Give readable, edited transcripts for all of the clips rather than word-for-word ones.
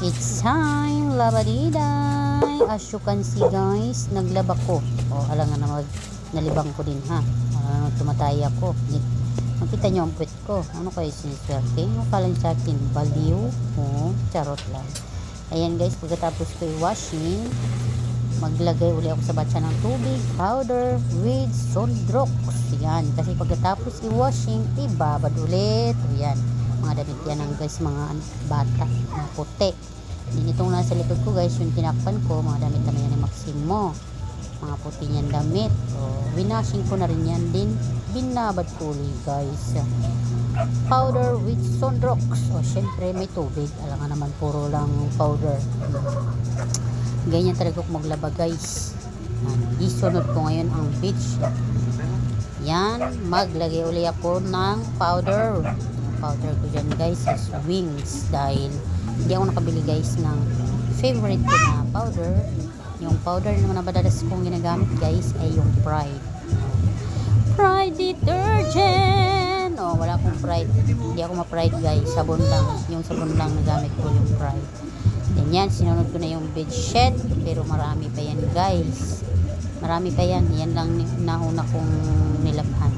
It's time, labadiday. As you can see guys, naglaba ko. Alangan na nalibang ko din ha. Tumatay ako. Makita nyo ang puwet ko. Ano kayo siniswerte? Ano ka lang sa akin? Baliw? Charot lang. Ayan guys, pagkatapos ko i-washing, maglagay uli ako sa batsa ng tubig, powder, with Sondrox. Yan. Kasi pagkatapos i-washing, ibabad ulit. Yan. Mga damit yan ng guys, mga bata na puti. Din itong nasa likod ko guys, yung tinakpan ko, mga damit naman yan ni Maximo, mga puti niyan damit. Winashing ko na rin yan din, binabad ko ulit guys. Powder with Sondrox. Syempre may tubig, alam nga naman puro lang powder. Ganyan talaga kung maglaba guys. Isunod ko ngayon ang beach. Yan, maglagay uli ako ng powder. Powder ko dyan guys is Wings, dahil hindi ako nakabili guys ng favorite ko na powder. Yung powder naman na madalas kong ginagamit guys ay yung Pride detergent. Wala akong Pride, hindi ako ma-Pride guys, sabon lang, yung sabon lang nagamit ko yung Pride. Then yan, sinunod ko na yung bedsheet, pero marami pa yan guys, marami pa yan. Yan lang nauna kong nilabhan.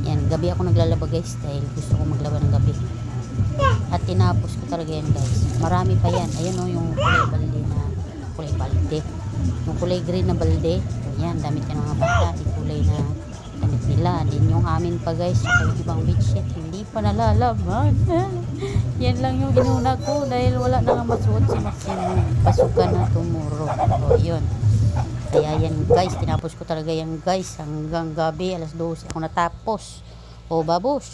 Yan, gabi ako naglalaba guys, dahil gusto ko maglaba ng gabi. At tinapos ko talaga yan guys. Marami pa yan. Ayan yung kulay balde. Yung kulay green na balde. Yan, damit yan mga bata. Yung kulay na damit nila. Din yung amin pa guys. Yung ibang bedsheet, hindi pa nalalaban. Yan lang yung inuna ko, dahil wala na nga masuot si Maximo. Pasukan na tomorrow. Yun. Kaya yan guys, tinapos ko talaga yan guys hanggang gabi, alas 12 ako natapos. Babos.